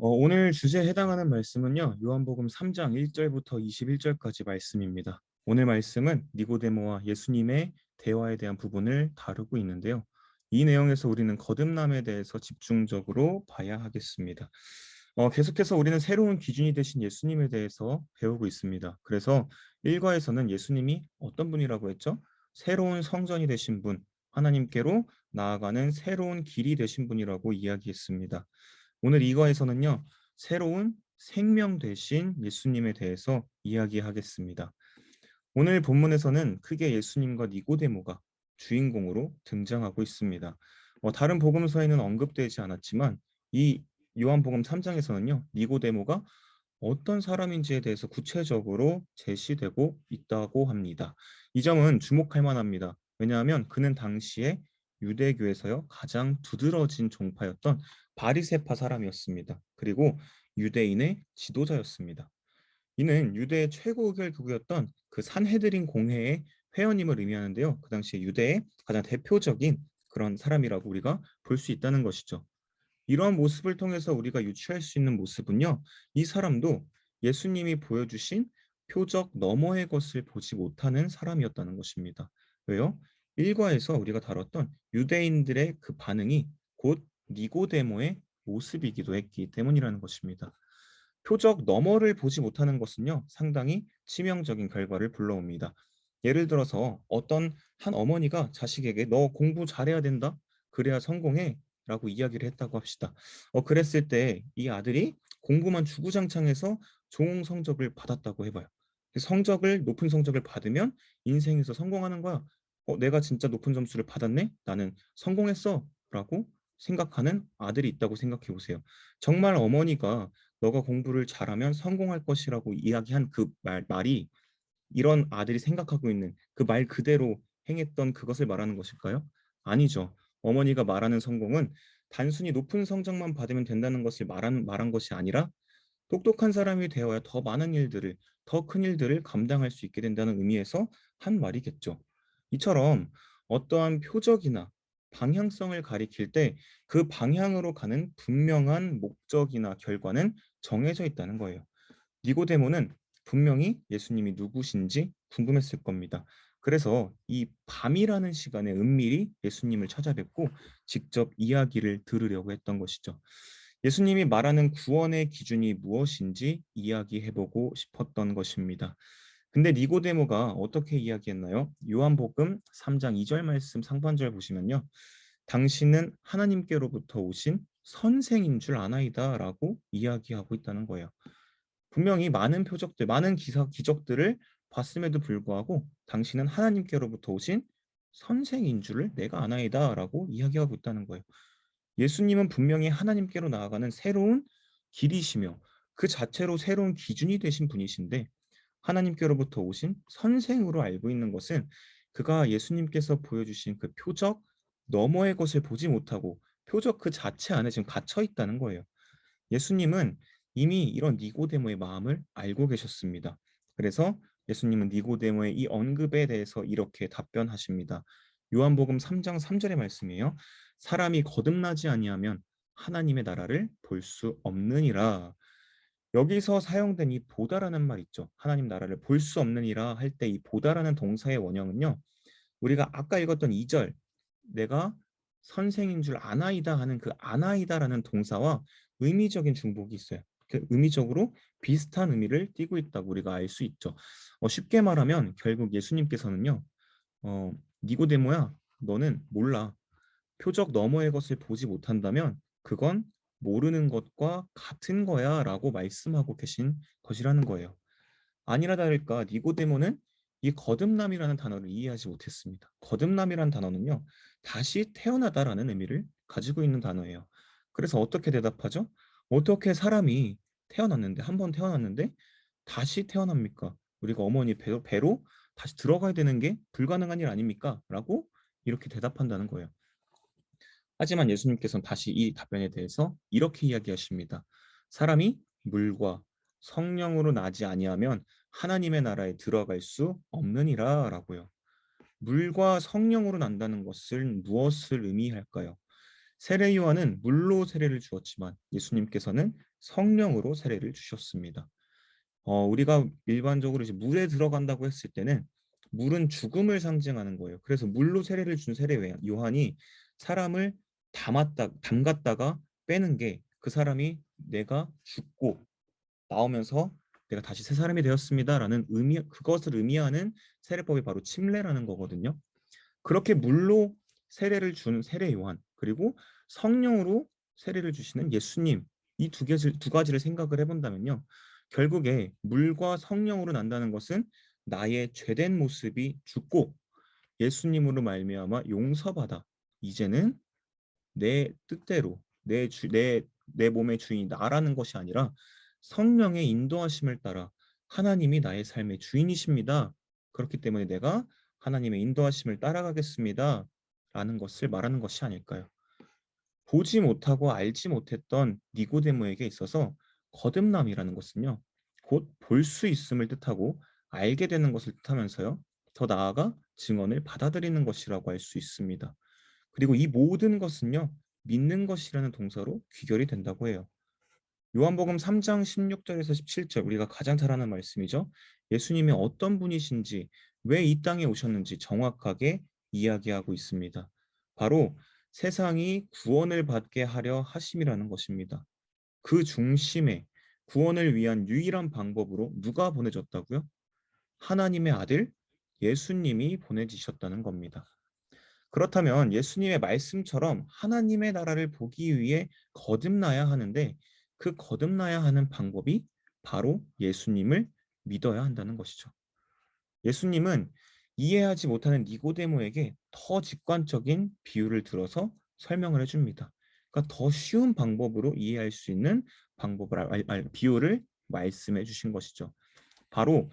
오늘 주제에 해당하는 말씀은요. 요한복음 3장 1절부터 21절까지 말씀입니다. 오늘 말씀은 니고데모와 예수님의 대화에 대한 부분을 다루고 있는데요. 이 내용에서 우리는 거듭남에 대해서 집중적으로 봐야 하겠습니다. 계속해서 우리는 새로운 기준이 되신 예수님에 대해서 배우고 있습니다. 그래서 1과에서는 예수님이 어떤 분이라고 했죠? 새로운 성전이 되신 분, 하나님께로 나아가는 새로운 길이 되신 분이라고 이야기했습니다. 오늘 이거에서는요, 새로운 생명 되신 예수님에 대해서 이야기하겠습니다. 오늘 본문에서는 크게 예수님과 니고데모가 주인공으로 등장하고 있습니다. 다른 복음서에는 언급되지 않았지만 이 요한복음 3장에서는요, 니고데모가 어떤 사람인지에 대해서 구체적으로 제시되고 있다고 합니다. 이 점은 주목할 만합니다. 왜냐하면 그는 당시에 유대교에서요 가장 두드러진 종파였던 바리새파 사람이었습니다. 그리고 유대인의 지도자였습니다. 이는 유대의 최고 의결국이었던 그 산헤드린 공회의 회원임을 의미하는데요. 그 당시에 유대의 가장 대표적인 그런 사람이라고 우리가 볼 수 있다는 것이죠. 이러한 모습을 통해서 우리가 유추할 수 있는 모습은요. 이 사람도 예수님이 보여주신 표적 너머의 것을 보지 못하는 사람이었다는 것입니다. 왜요? 일과에서 우리가 다뤘던 유대인들의 그 반응이 곧 니고데모의 모습이기도 했기 때문이라는 것입니다. 표적 너머를 보지 못하는 것은요, 상당히 치명적인 결과를 불러옵니다. 예를 들어서 어떤 한 어머니가 자식에게 너 공부 잘해야 된다. 그래야 성공해. 라고 이야기를 했다고 합시다. 그랬을 때 이 아들이 공부만 주구장창해서 좋은 성적을 받았다고 해봐요. 높은 성적을 받으면 인생에서 성공하는 거야. 내가 진짜 높은 점수를 받았네? 나는 성공했어. 라고 생각하는 아들이 있다고 생각해 보세요. 정말 어머니가 너가 공부를 잘하면 성공할 것이라고 이야기한 그 말이 이런 아들이 생각하고 있는 그 말 그대로 행했던 그것을 말하는 것일까요? 아니죠. 어머니가 말하는 성공은 단순히 높은 성적만 받으면 된다는 것을 말한 것이 아니라 똑똑한 사람이 되어야 더 많은 일들을, 더 큰 일들을 감당할 수 있게 된다는 의미에서 한 말이겠죠. 이처럼 어떠한 표적이나 방향성을 가리킬 때 그 방향으로 가는 분명한 목적이나 결과는 정해져 있다는 거예요. 니고데모는 분명히 예수님이 누구신지 궁금했을 겁니다. 그래서 이 밤이라는 시간에 은밀히 예수님을 찾아뵙고 직접 이야기를 들으려고 했던 것이죠. 예수님이 말하는 구원의 기준이 무엇인지 이야기해보고 싶었던 것입니다. 근데 니고데모가 어떻게 이야기했나요? 요한복음 3장 2절 말씀 상반절 보시면요. 당신은 하나님께로부터 오신 선생인 줄 아나이다라고 이야기하고 있다는 거예요. 분명히 많은 표적들, 많은 기적들을 봤음에도 불구하고 당신은 하나님께로부터 오신 선생인 줄을 내가 아나이다라고 이야기하고 있다는 거예요. 예수님은 분명히 하나님께로 나아가는 새로운 길이시며 그 자체로 새로운 기준이 되신 분이신데 하나님께로부터 오신 선생으로 알고 있는 것은 그가 예수님께서 보여주신 그 표적 너머의 것을 보지 못하고 표적 그 자체 안에 지금 갇혀 있다는 거예요. 예수님은 이미 이런 니고데모의 마음을 알고 계셨습니다. 그래서 예수님은 니고데모의 이 언급에 대해서 이렇게 답변하십니다. 요한복음 3장 3절의 말씀이에요. 사람이 거듭나지 아니하면 하나님의 나라를 볼 수 없느니라. 여기서 사용된 이 보다라는 말 있죠. 하나님 나라를 볼 수 없느니라 할 때 이 보다라는 동사의 원형은요. 우리가 아까 읽었던 2절 내가 선생인 줄 아나이다 하는 그 아나이다라는 동사와 의미적인 중복이 있어요. 의미적으로 비슷한 의미를 띠고 있다고 우리가 알 수 있죠. 쉽게 말하면 결국 예수님께서는요. 니고데모야, 너는 몰라. 표적 너머의 것을 보지 못한다면 그건 모르는 것과 같은 거야라고 말씀하고 계신 것이라는 거예요. 아니라 다를까 니고데모는 이 거듭남이라는 단어를 이해하지 못했습니다. 거듭남이라는 단어는요. 다시 태어나다라는 의미를 가지고 있는 단어예요. 그래서 어떻게 대답하죠? 어떻게 사람이 태어났는데 한 번 태어났는데 다시 태어납니까? 우리가 어머니 배로 다시 들어가야 되는 게 불가능한 일 아닙니까? 라고 이렇게 대답한다는 거예요. 하지만 예수님께서는 다시 이 답변에 대해서 이렇게 이야기하십니다. 사람이 물과 성령으로 나지 아니하면 하나님의 나라에 들어갈 수 없느니라라고요. 물과 성령으로 난다는 것을 무엇을 의미할까요? 세례 요한은 물로 세례를 주었지만 예수님께서는 성령으로 세례를 주셨습니다. 우리가 일반적으로 이제 물에 들어간다고 했을 때는 물은 죽음을 상징하는 거예요. 그래서 물로 세례를 준 세례 요한이 사람을 담갔다가 빼는 게 그 사람이 내가 죽고 나오면서 내가 다시 새 사람이 되었습니다라는 그것을 의미하는 세례법이 바로 침례라는 거거든요. 그렇게 물로 세례를 준 세례 요한, 그리고 성령으로 세례를 주시는 예수님, 이 두 가지를 생각을 해본다면요. 결국에 물과 성령으로 난다는 것은 나의 죄된 모습이 죽고 예수님으로 말미암아 용서받아 이제는 내 뜻대로 내 몸의 주인이 나라는 것이 아니라 성령의 인도하심을 따라 하나님이 나의 삶의 주인이십니다. 그렇기 때문에 내가 하나님의 인도하심을 따라가겠습니다. 라는 것을 말하는 것이 아닐까요? 보지 못하고 알지 못했던 니고데모에게 있어서 거듭남이라는 것은요. 곧 볼 수 있음을 뜻하고 알게 되는 것을 뜻하면서요. 더 나아가 증언을 받아들이는 것이라고 할 수 있습니다. 그리고 이 모든 것은요. 믿는 것이라는 동사로 귀결이 된다고 해요. 요한복음 3장 16절에서 17절 우리가 가장 잘 아는 말씀이죠. 예수님이 어떤 분이신지 왜 이 땅에 오셨는지 정확하게 이야기하고 있습니다. 바로 세상이 구원을 받게 하려 하심이라는 것입니다. 그 중심에 구원을 위한 유일한 방법으로 누가 보내졌다고요? 하나님의 아들 예수님이 보내지셨다는 겁니다. 그렇다면 예수님의 말씀처럼 하나님의 나라를 보기 위해 거듭나야 하는데 그 거듭나야 하는 방법이 바로 예수님을 믿어야 한다는 것이죠. 예수님은 이해하지 못하는 니고데모에게 더 직관적인 비유를 들어서 설명을 해줍니다. 그러니까 더 쉬운 방법으로 이해할 수 있는 비유를 말씀해 주신 것이죠. 바로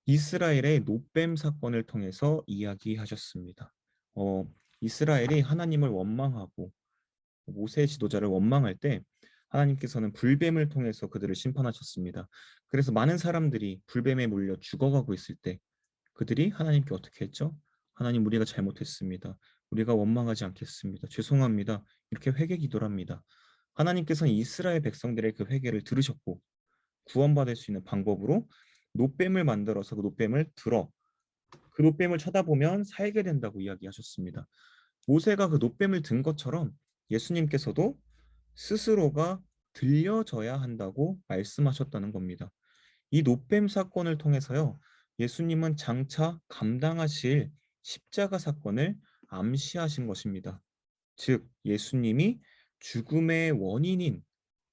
이스라엘의 노뱀 사건을 통해서 이야기하셨습니다. 어, 이스라엘이 하나님을 원망하고 모세 지도자를 원망할 때 하나님께서는 불뱀을 통해서 그들을 심판하셨습니다. 그래서 많은 사람들이 불뱀에 물려 죽어가고 있을 때 그들이 하나님께 어떻게 했죠? 하나님 우리가 잘못했습니다. 우리가 원망하지 않겠습니다. 죄송합니다. 이렇게 회개 기도를 합니다. 하나님께서는 이스라엘 백성들의 그 회개를 들으셨고 구원받을 수 있는 방법으로 노뱀을 만들어서 그 노뱀을 쳐다보면 살게 된다고 이야기하셨습니다. 모세가 그 노뱀을 든 것처럼 예수님께서도 스스로가 들려져야 한다고 말씀하셨다는 겁니다. 이 노뱀 사건을 통해서요. 예수님은 장차 감당하실 십자가 사건을 암시하신 것입니다. 즉 예수님이 죽음의 원인인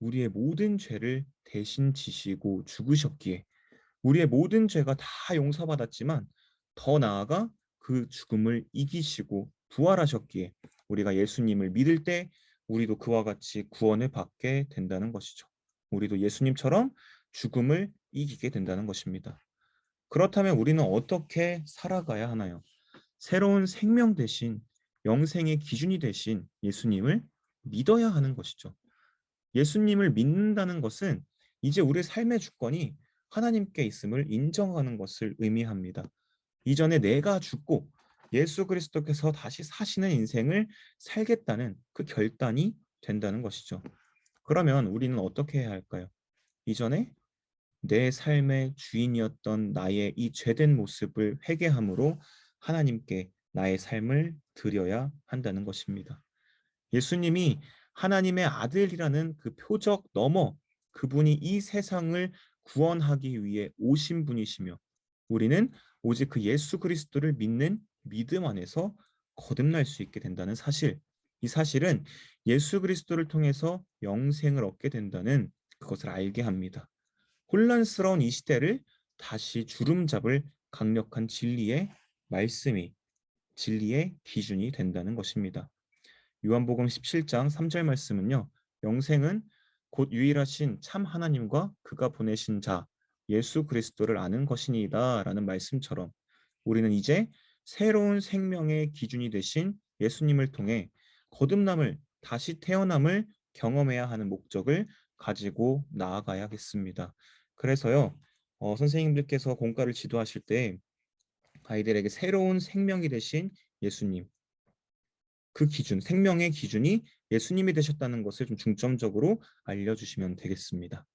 우리의 모든 죄를 대신 지시고 죽으셨기에 우리의 모든 죄가 다 용서받았지만 더 나아가 그 죽음을 이기시고 부활하셨기에 우리가 예수님을 믿을 때 우리도 그와 같이 구원을 받게 된다는 것이죠. 우리도 예수님처럼 죽음을 이기게 된다는 것입니다. 그렇다면 우리는 어떻게 살아가야 하나요? 새로운 생명 대신 영생의 기준이 되신 예수님을 믿어야 하는 것이죠. 예수님을 믿는다는 것은 이제 우리 삶의 주권이 하나님께 있음을 인정하는 것을 의미합니다. 이전에 내가 죽고 예수 그리스도께서 다시 사시는 인생을 살겠다는 그 결단이 된다는 것이죠. 그러면 우리는 어떻게 해야 할까요? 이전에 내 삶의 주인이었던 나의 이 죄된 모습을 회개함으로 하나님께 나의 삶을 드려야 한다는 것입니다. 예수님이 하나님의 아들이라는 그 표적 넘어 그분이 이 세상을 구원하기 위해 오신 분이시며 우리는 오직 그 예수 그리스도를 믿는 믿음 안에서 거듭날 수 있게 된다는 사실. 이 사실은 예수 그리스도를 통해서 영생을 얻게 된다는 그것을 알게 합니다. 혼란스러운 이 시대를 다시 주름잡을 강력한 진리의 말씀이 진리의 기준이 된다는 것입니다. 요한복음 17장 3절 말씀은요. 영생은 곧 유일하신 참 하나님과 그가 보내신 자 예수 그리스도를 아는 것이니이다라는 말씀처럼 우리는 이제 새로운 생명의 기준이 되신 예수님을 통해 거듭남을 다시 태어남을 경험해야 하는 목적을 가지고 나아가야겠습니다. 그래서요. 선생님들께서 공과를 지도하실 때 아이들에게 새로운 생명이 되신 예수님 그 기준, 생명의 기준이 예수님이 되셨다는 것을 좀 중점적으로 알려주시면 되겠습니다.